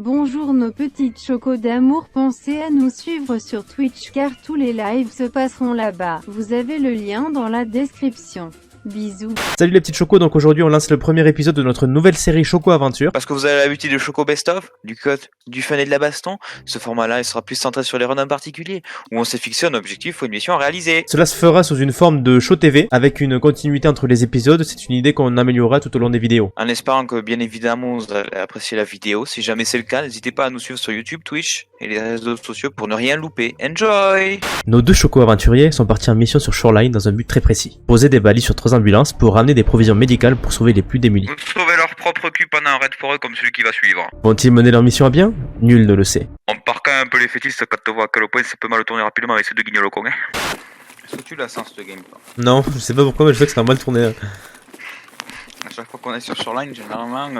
Bonjour nos petites chocos d'amour, pensez à nous suivre sur Twitch car tous les lives se passeront là-bas. Vous avez le lien dans la description. Bisous. Salut les petites chocos, donc aujourd'hui on lance le premier épisode de notre nouvelle série Choco Aventure. Parce que vous avez l'habitude de Choco Best of, du cut, du fun et de la baston, ce format-là il sera plus centré sur les runs en particulier, où on s'est fixé un objectif ou une mission à réaliser. Cela se fera sous une forme de show TV, avec une continuité entre les épisodes, c'est une idée qu'on améliorera tout au long des vidéos. En espérant que bien évidemment vous allez apprécier la vidéo, si jamais c'est le cas, n'hésitez pas à nous suivre sur YouTube, Twitch et les réseaux sociaux pour ne rien louper. Enjoy! Nos deux chocos aventuriers sont partis en mission sur Shoreline dans un but très précis. Poser des balises sur 3 ambulances pour ramener des provisions médicales pour sauver les plus démunis. Sauver leur propre cul pendant un raid forêt comme celui qui va suivre. Vont-ils mener leur mission à bien? Nul ne le sait. On part quand même un peu les fétistes quand on voit à quel point ça peut mal tourner rapidement avec ces deux guignols au con. Est-ce que tu la sens ce game? Non, je sais pas pourquoi mais je vois que ça a mal tourné. À chaque fois qu'on est sur Shoreline, généralement...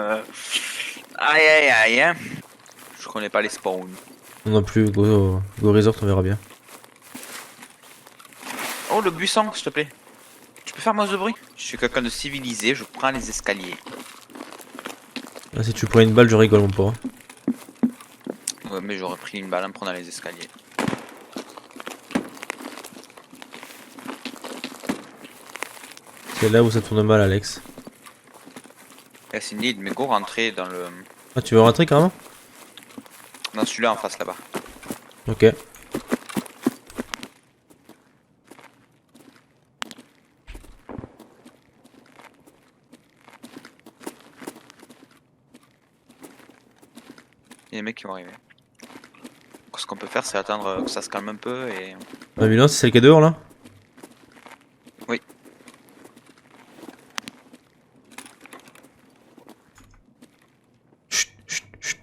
Aïe aïe aïe hein. Je connais pas les spawns. Non plus, go resort on verra bien. Oh le buisson s'il te plaît. Tu peux faire moins de bruit? Je suis quelqu'un de civilisé, je prends les escaliers. Ah, si tu prends une balle je rigole mon pauvre. Ouais mais j'aurais pris une balle en prenant les escaliers. C'est là où ça tourne mal Alex. Yes indeed, mais go rentrer dans le... Ah tu veux rentrer carrément? Dans celui-là en face là-bas. Ok. Il y a des mecs qui vont arriver. Donc, ce qu'on peut faire c'est attendre que ça se calme un peu et... L'ambulance c'est celle qui est dehors là? Oui. Chut, chut, chut.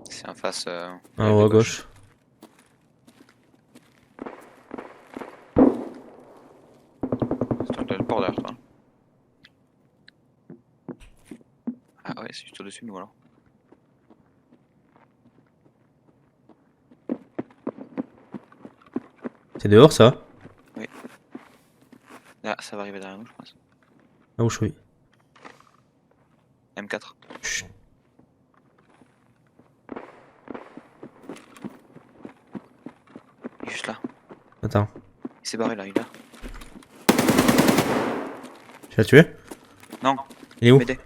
C'est en face... En haut à gauche. C'est un téléporteur toi. Ah ouais c'est juste au-dessus de nous alors. C'est dehors ça? Là ça va arriver derrière nous je pense. Ah où je suis. M4. Chut. Il est juste là. Attends. Il s'est barré là, il est là. Tu l'as tué? Non. Il est où? M'aider.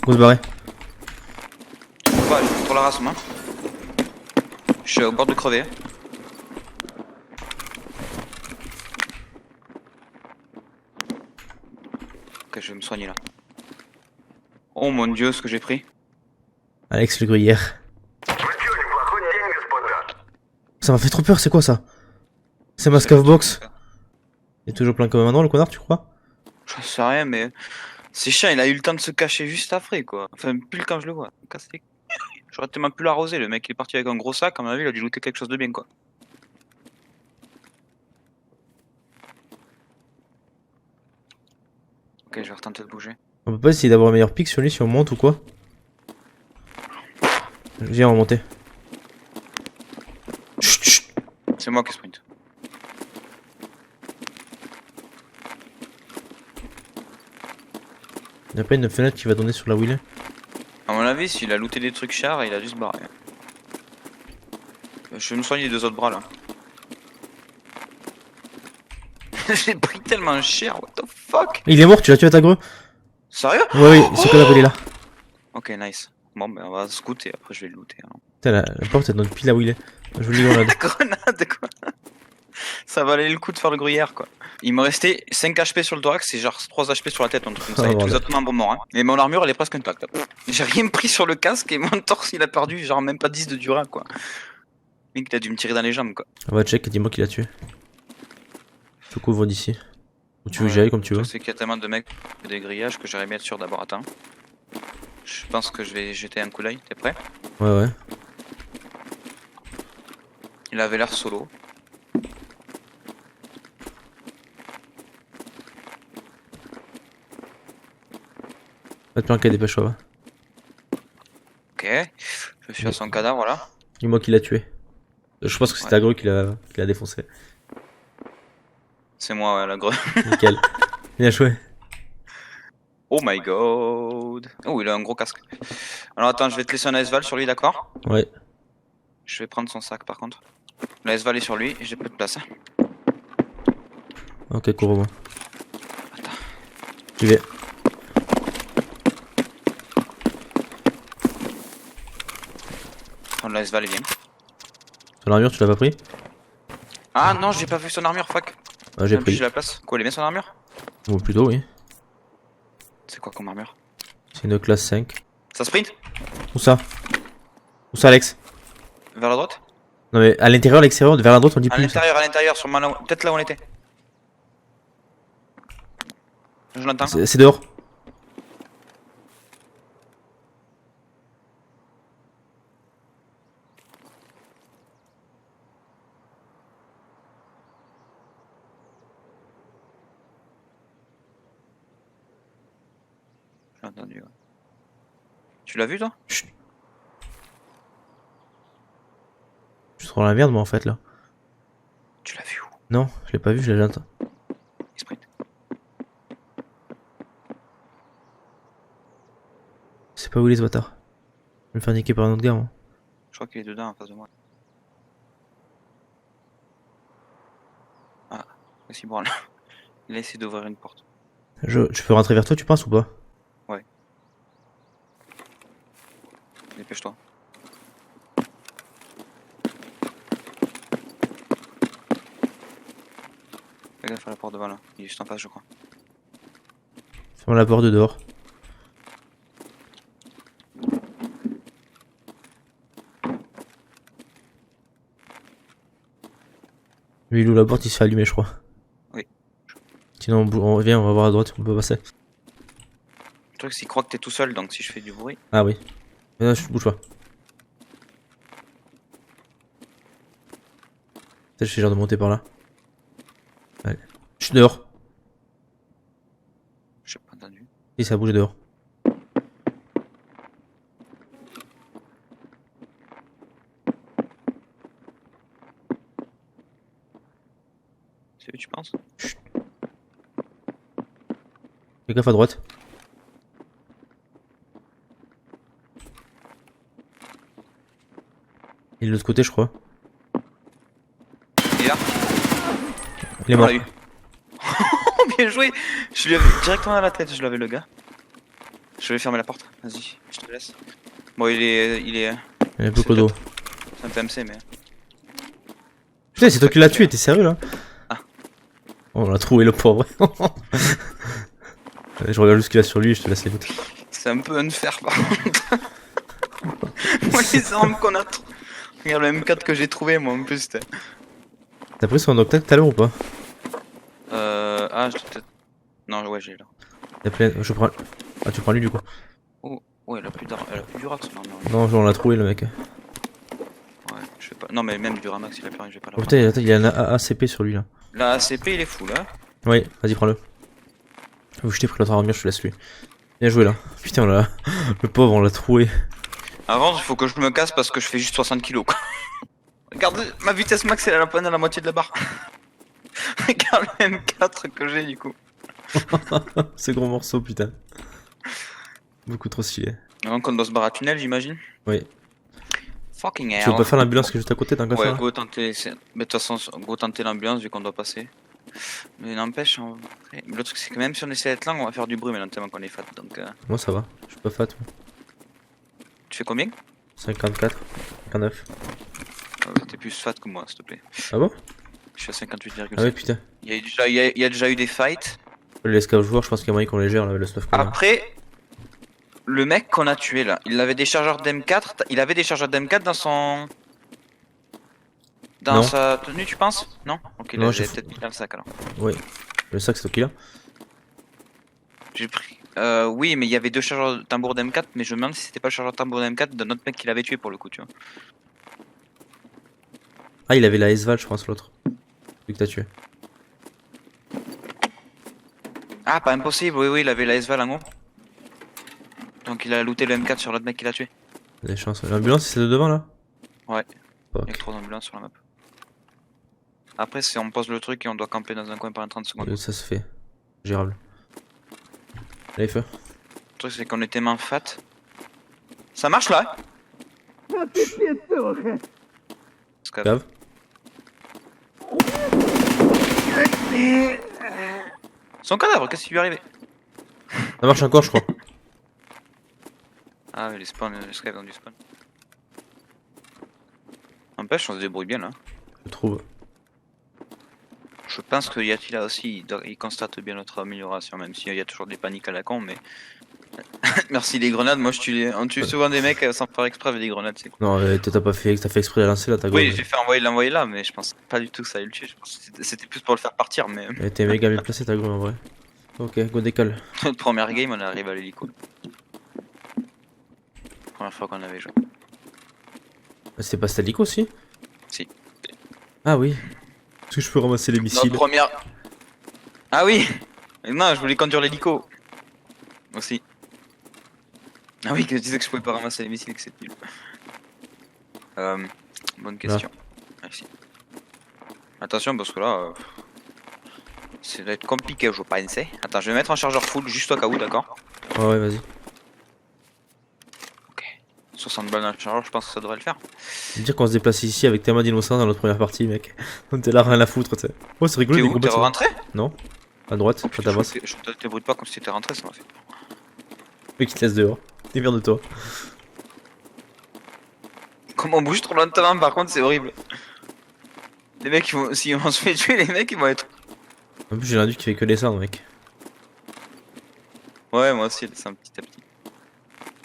Faut se barrer. Ouais, pour la race moi. Je suis au bord de crever. Ok, je vais me soigner là. Oh mon dieu, ce que j'ai pris. Alex le gruyère. Ça m'a fait trop peur, c'est quoi ça? C'est ma scavbox. Il est toujours plein comme un endroit le connard, tu crois? Je sais rien, mais c'est chiant, il a eu le temps de se cacher juste après quoi. Enfin, pile quand je le vois. Casse-les. J'aurais tellement pu l'arroser, le mec il est parti avec un gros sac, à mon avis il a dû looter quelque chose de bien quoi. Ok, je vais retenter de bouger. On peut pas essayer d'avoir un meilleur pic sur lui si on monte ou quoi? Viens, on va monter. Chut, chut. C'est moi qui sprint. Y'a pas une fenêtre qui va donner sur là où il est? À mon avis, s'il a looté des trucs chers, il a dû se barrer. Je vais me soigner les deux autres bras là. J'ai pris tellement cher, what the fuck? Il est mort, tu l'as tué à ta greu? Sérieux? Ouais, oui, ce connard il est là. Ok, nice. Bon, ben on va se scouter, après je vais le looter. Hein. Putain, la porte elle donne pile là où il est. Je vous le dis, grenade. Grenade quoi. Ça valait le coup de faire le gruyère quoi. Il me restait 5 HP sur le thorax et genre 3 HP sur la tête, un truc comme ça. Oh, Et tous les bordel. autres membres morts. Hein. Et mon armure elle est presque intacte. J'ai rien pris sur le casque et mon torse il a perdu genre même pas 10 de durable quoi. Mec, t'as dû me tirer dans les jambes quoi. On va check et dis-moi qui l'a tué. Je te couvre d'ici. Ou tu veux que Ouais, j'y aille comme tu le veux. truc, c'est qu'il y a tellement de mecs et des grillages que j'aimerais bien être sûr d'abord. Attends. Je pense que je vais jeter un coup d'œil. T'es prêt? Ouais, ouais. Il avait l'air solo. Va te planquer, dépêche-toi. Va. Ok. Je suis à son cadavre, voilà. Dis-moi qui l'a tué. Je pense que c'était Agro qui l'a défoncé. C'est moi, ouais, la grue. Nickel. Bien joué. Oh my god. Oh, il a un gros casque. Alors attends, je vais te laisser un ASVAL sur lui, d'accord? Ouais. Je vais prendre son sac par contre. L'ASVAL est sur lui et j'ai peu de place. Hein. Ok, cours au moins. Attends. J'y vais. Prendre l'ASVAL est bien. Ton armure, tu l'as pas pris? Ah non, j'ai pas vu son armure, fuck. Ah, j'ai Même si pris. j'ai la place. Quoi, il est bien son armure? Bon, plutôt, oui. C'est quoi comme armure? C'est une classe 5. Ça sprint? Où ça? Où ça, Alex? Vers la droite? Non, mais à l'intérieur, à l'extérieur, vers la droite, on dit À plus. Ça. l'intérieur, sur peut-être là où on était. Je l'entends. C'est dehors. J'ai entendu, ouais. Tu l'as vu toi? Chut. Je suis trop dans la merde, moi, en fait, là. Tu l'as vu où? Non, je l'ai pas vu, je l'ai entendu. Il sprint. C'est pas où il est, ce bâtard. Je vais me faire niquer par un autre gars, moi. Je crois qu'il est dedans en face de moi. Ah, qu'est-ce qu'il branle? Il a essayé d'ouvrir une porte. Tu peux rentrer vers toi, tu penses, ou pas? Ouais. Dépêche-toi. Fais gaffe à la porte devant là. Il est juste en face, je crois. Ferme la porte de dehors. Lui, il ouvre la porte, il se fait allumer, je crois. Oui. Sinon, on revient, on va voir à droite, on peut passer. Le truc, c'est qu'il croit que t'es tout seul, donc si je fais du bruit. Ah oui. Mais non, je bouge pas. Peut-être je fais genre de monter par là. Allez. Je suis dehors. J'ai pas entendu. Et ça bouge dehors. C'est où tu penses? Fais gaffe à droite. Il est de l'autre côté, je crois. Il est là? Il est On mort. l'a eu. Bien joué! Je lui avais directement dans la tête, je l'avais le gars. Je vais fermer la porte, vas-y, je te laisse. Bon, il est. Il y a un peu c'est codo. un TMC, mais. Putain, c'est toi qui l'as tué, t'es sérieux là? Ah. Oh, on l'a trouvé le pauvre. Allez, je regarde juste ce qu'il a sur lui et je te laisse les foutre. C'est un peu unfair par contre. Moi, les armes qu'on a. Regarde le M4 que j'ai trouvé, moi en plus. C'était. T'as pris son octet tout à l'heure ou pas? Ah, je peut-être. Non, ouais, j'ai là. T'as plein... Je prends. Ah, tu prends lui du coup? Oh, ouais, elle a plus du rack, son armure. Non, on l'a trouvé le mec. Ouais, je sais pas. Non, mais même du Ramax, il a plus rien, je vais pas Oh l'avoir. putain, attends, il y a un ACP sur lui là. La ACP, il est fou là. Oui, vas-y, prends-le. Je t'ai pris l'autre armure, je te laisse lui. Bien joué là. Putain, on l'a. Le pauvre, on l'a trouvé. Avant, il faut que je me casse parce que je fais juste 60 kilos quoi. Regarde, ma vitesse max, elle est à peine à la moitié de la barre. Regarde le M4 que j'ai du coup. Ce gros morceau, putain. Beaucoup trop stylé. Donc on doit se barrer à tunnel, j'imagine. Oui. Fucking Tu hell. veux pas faire l'ambulance qui est juste à côté, tant qu'à Ouais, faire? go tenter. Mais de toute façon, go tenter l'ambulance vu qu'on doit passer. Mais n'empêche, en vrai, le truc c'est que même si on essaie d'être là, on va faire du bruit maintenant tellement qu'on est fat. Donc, Moi ça va, je suis pas fat. Moi. tu fais combien? 54, 59. T'es plus fat que moi, s'il te plaît. Ah bon? Je suis à 58,5. Ah ouais, putain. Il y a déjà eu des fights. Les scouts joueurs, je pense qu'il y a moyen qu'on les gère, le stuff qu'on a. Après, le mec qu'on a tué là, il avait des chargeurs d'M4. Il avait des chargeurs d'M4 dans son. Dans Non. sa tenue, tu penses? Non? Ok, Non, là, j'ai j'ai peut-être mis dans le sac alors. Oui. Le sac, c'est toi qui l'a? J'ai pris. Oui, mais il y avait deux chargeurs de tambour d'M4, mais je me demande si c'était pas le chargeur de tambour d'M4 d'un autre mec qui l'avait tué pour le coup, tu vois. Ah, il avait la S-Val, je pense, l'autre. Celui que t'as tué. Ah, pas impossible, oui, il avait la S-Val en haut. Donc il a looté le M4 sur l'autre mec qui l'a tué. Des chances. L'ambulance, c'est de devant là? Ouais. Il y a 3 ambulances sur la map. Après, c'est on pose le truc et on doit camper dans un coin pendant 30 secondes. Ça se fait. Gérable. Allez, feu. Le truc, c'est qu'on était main fat. Ça marche là? Scap. Cave. Son cadavre, qu'est-ce qui lui est arrivé? Ça marche encore, je crois. Ah oui, les spawns, les scavs dans du spawn. N'empêche, on se débrouille bien là. Je trouve. Je pense que Yatila aussi, il constate bien notre amélioration, même s'il y a toujours des paniques à la con, mais... Merci les grenades, moi on tue souvent des mecs sans faire exprès avec des grenades, c'est cool. Non, t'as pas fait, t'as fait exprès de la lancer là, ta Oui, gomme. j'ai fait l'envoyer là, mais je pense pas du tout que ça allait le tuer, je pense que c'était plus pour le faire partir, mais... Elle était méga bien placée ta gomme en vrai. Ok, go décolle. Notre première game, on arrive à l'hélico. Première fois qu'on avait joué. C'était pas Stalico aussi? Si. Ah oui. Est-ce que je peux ramasser les missiles? Notre première... Ah oui. Non, je voulais conduire l'hélico. Aussi. Ah oui, que je disais que je pouvais pas ramasser les missiles, que c'est nul. Bonne question. Merci. Attention, parce que là... ça va être compliqué, je pense. Attends, je vais mettre un chargeur full, juste au cas où, d'accord? Ouais, vas-y. Ok. 60 balles dans le chargeur, je pense que ça devrait le faire. Je veux dire qu'on se déplace ici avec tellement d'innocents dans notre première partie, mec. On était là, rien à foutre, tu sais. Oh, c'est rigolo, T'es les où? combats. T'es rentré? Non. À droite, quand t'avances. Je te débrouille pas comme si t'étais rentré, ça m'a fait peur. Le mec qui te laisse dehors. Démerde-toi. Comme on bouge trop lentement, par contre, c'est horrible. Les mecs, ils vont... si on se fait tuer, les mecs, ils vont être... En plus, j'ai l'induit qui fait que descendre, mec. Ouais, moi aussi, c'est un petit à petit.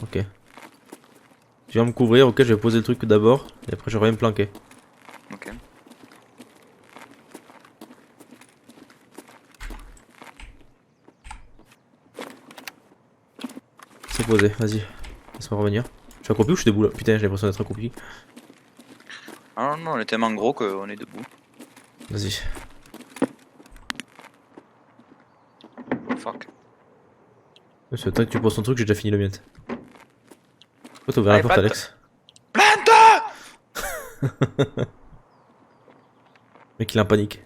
Ok. Tu viens me couvrir, ok, je vais poser le truc d'abord. Et après, je reviens me planquer. Ok. C'est posé, vas-y. Laisse-moi revenir. Je suis accroupi ou je suis debout là? Putain, j'ai l'impression d'être accroupi. Ah non, on est tellement gros qu'on est debout. Vas-y. Fuck. C'est le temps que tu poses ton truc, j'ai déjà fini le mien. Pourquoi t'as ouvert la Allez, porte, plante. Alex? Plante! Mec, il est en panique.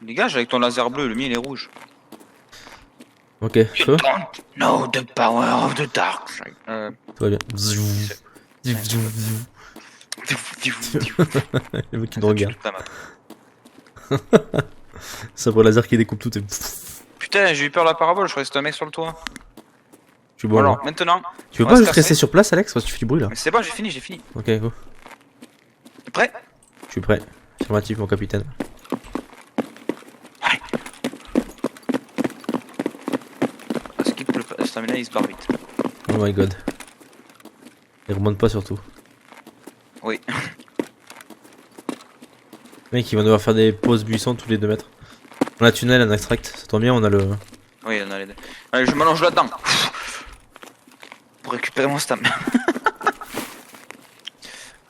Dégage avec ton laser bleu, le mien il est rouge. Ok, feu. Don't know the power of the dark side. Tout va bien. Le mec qui nous regarde. Sabre laser qui découpe tout et... Putain, j'ai eu peur de la parabole, je croyais que c'était un mec sur le toit. Je suis bon Alors, là. maintenant. Tu veux on pas va se juste rester casser. sur place, Alex? Parce que tu fais du bruit là. Mais c'est bon, j'ai fini. Ok, go. T'es prêt? Je suis prêt. Affirmatif, mon capitaine. Allez. Skip le stamina, il se barre vite. Oh my god. Il remonte pas surtout. Oui. Mec, il va devoir faire des pauses buissons tous les 2 mètres. On a tunnel, un extract. Ça tombe bien, on a le... Oui, on a les deux. Allez, je m'allonge là-dedans. Pour récupérer mon stam.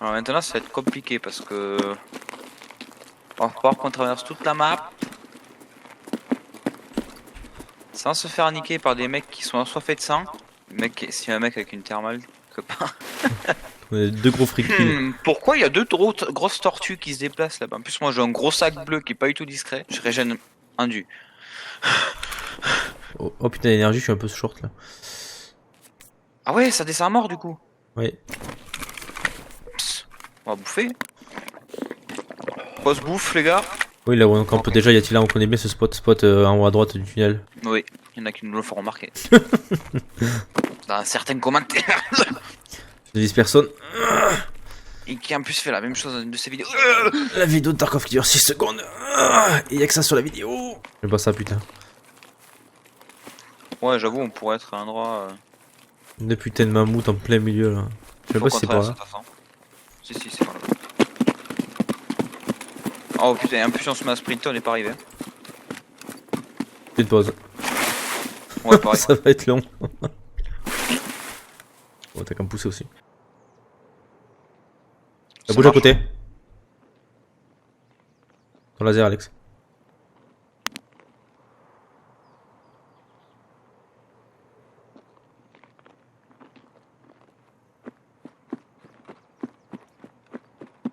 Alors maintenant, ça va être compliqué parce que... on va falloir qu'on traverse toute la map. Sans se faire niquer par des mecs qui sont assoiffés de sang. Si un mec avec une thermale, quelque part. On a 2 gros fric kills. Pourquoi il y a 2 grosses tortues qui se déplacent là-bas? En plus, moi j'ai un gros sac bleu qui est pas du tout discret. Je régène indu. Oh, oh putain, l'énergie, je suis un peu short là. Ah ouais, ça descend à mort du coup. Ouais. Psst, on va bouffer. Pause bouffe les gars. Oui, là où on campe déjà, y a-t-il là, on connaît bien ce spot en haut à droite du tunnel. Oui, il y en a qui nous le font remarquer. Dans certains commentaires. Je vise personne. Et qui en plus fait la même chose dans une de ses vidéos. La vidéo de Tarkov qui dure 6 secondes. Et y'a que ça sur la vidéo. Je pas ça, putain. Ouais, j'avoue, on pourrait être à un endroit. Une putain de mammouth en plein milieu là. Je sais pas si c'est par là. Si, c'est par là. Oh putain, en plus on se met à sprinter, on est pas arrivé. Petite pause. Ouais, pareil. Ça va être long. Oh, t'as qu'à me pousser aussi. Ça bouge à côté. Ton laser, Alex.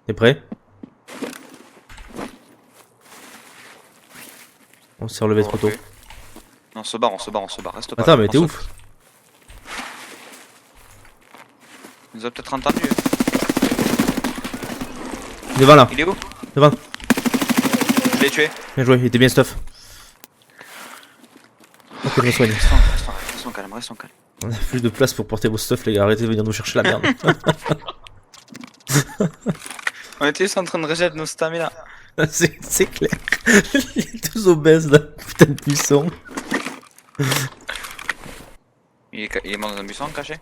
T'es prêt? On s'est relevé trop tôt. Non, on se barre, reste pas. Attends, mais t'es On ouf. Il nous a peut-être entendu. Devant là. Il est où? Devant. Je l'ai tué. Bien joué, il était bien stuff. Ok, je me soigne. Restons calme, restons calme. On a plus de place pour porter vos stuff, les gars. Arrêtez de venir nous chercher la merde. On était juste en train de rejet nos stamina. C'est clair. Il est tous obèses là. Putain de buisson. Il est mort dans un buisson caché?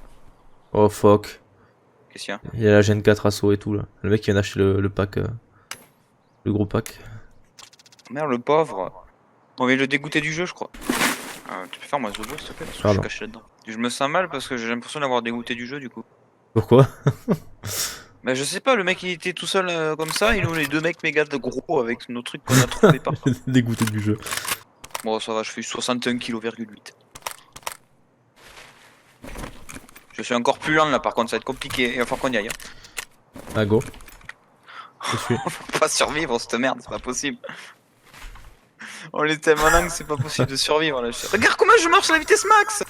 Oh fuck. Qu'est-ce qu'il y a? Il y a la Gen 4 assaut et tout là. Le mec qui vient d'acheter le pack. Le gros pack. Merde, le pauvre. On va le dégoûter du jeu, je crois. Tu peux faire moi Zobo s'il te plaît? Parce que je suis caché là-dedans. Je me sens mal parce que j'ai l'impression d'avoir dégoûté du jeu du coup. Pourquoi? Bah je sais pas, le mec il était tout seul comme ça, et nous les deux mecs méga de gros avec nos trucs qu'on a trouvé partout. Dégoûté du jeu. Bon ça va, je fais 61 kg,8 kg. Je suis encore plus lent là par contre, ça va être compliqué, il va falloir qu'on y aille. Ah go. Je suis. On va pas survivre cette merde, c'est pas possible. On est tellement lent que c'est pas possible de survivre là. Regarde comment je marche à la vitesse max.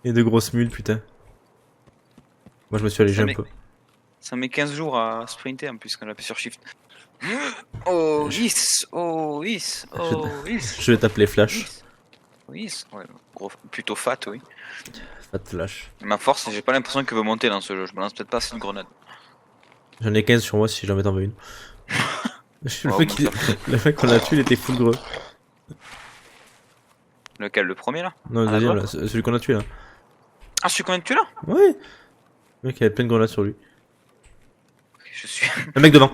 Et de grosses mules putain. Moi je me suis allégé un peu. Ça met 15 jours à sprinter en plus quand on appuie sur shift. Oh yes, oh yes, oh yes. Je vais t'appeler Flash. Yes, ouais, gros, plutôt fat oui. Fat Flash. Ma force, j'ai pas l'impression qu'elle veut monter dans ce jeu, je balance peut-être pas assez de grenades. J'en ai 15 sur moi si jamais t'en veux une. Oh, le mec qu'on a tué il était full greux. Lequel, le premier là? Non le deuxième là, celui qu'on a tué là. Ah celui qu'on a tué là? Ouais. Le mec il avait plein de grenades sur lui. Je suis... Le mec devant.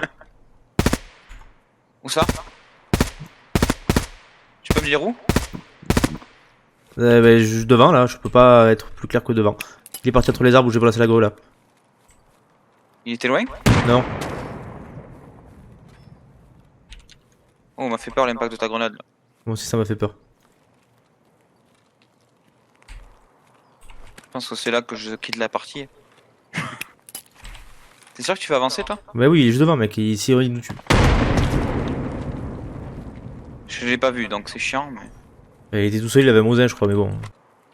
Où ça? Tu peux me dire où? Bah, juste devant là, je peux pas être plus clair que devant. Il est parti entre les arbres où j'ai placé la grue là. Il était loin? Non. Oh, on m'a fait peur l'impact de ta grenade là. Moi aussi ça m'a fait peur. Je pense que c'est là que je quitte la partie. T'es sûr que tu vas avancer toi? Bah oui il est juste devant mec, ici il nous tue. Je l'ai pas vu donc c'est chiant mais... Il était tout seul, il avait un Mosin je crois mais bon.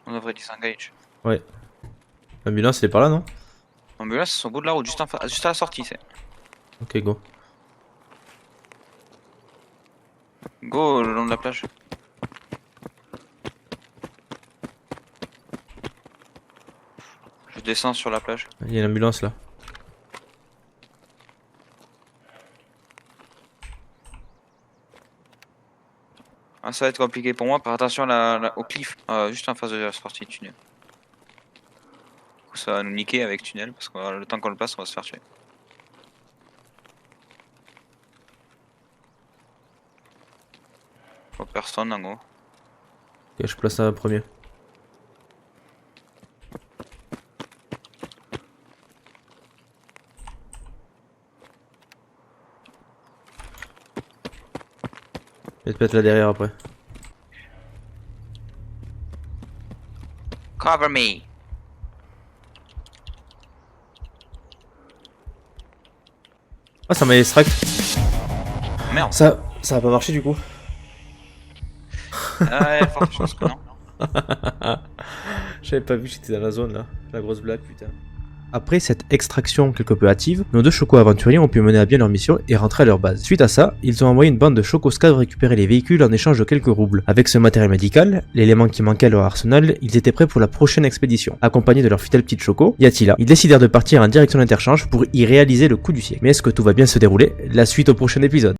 On devrait disengage. Ouais. L'ambulance elle est par là non? L'ambulance c'est au bout de la route, juste à la sortie c'est. Ok go. Go le long de la plage. Je descends sur la plage. Il y a une ambulance là. Ah, ça va être compliqué pour moi, par attention au cliff, juste en face de la sortie de tunnel. Du coup, ça va nous niquer avec tunnel, parce que le temps qu'on le passe, on va se faire tuer. Oh, personne en gros. Ok je place un premier. Je vais te mettre là derrière après. Cover me! Ah ça m'a extract. Merde! Ça a pas marché du coup. Ah ouais, forte chance que non. J'avais pas vu que j'étais dans la zone là. La grosse blague putain. Après cette extraction quelque peu hâtive, nos deux choco-aventuriers ont pu mener à bien leur mission et rentrer à leur base. Suite à ça, ils ont envoyé une bande de chocoscavs récupérer les véhicules en échange de quelques roubles. Avec ce matériel médical, l'élément qui manquait à leur arsenal, ils étaient prêts pour la prochaine expédition. Accompagnés de leur fidèle petite choco, Yatila, ils décidèrent de partir en direction d'interchange pour y réaliser le coup du siècle. Mais est-ce que tout va bien se dérouler? La suite au prochain épisode.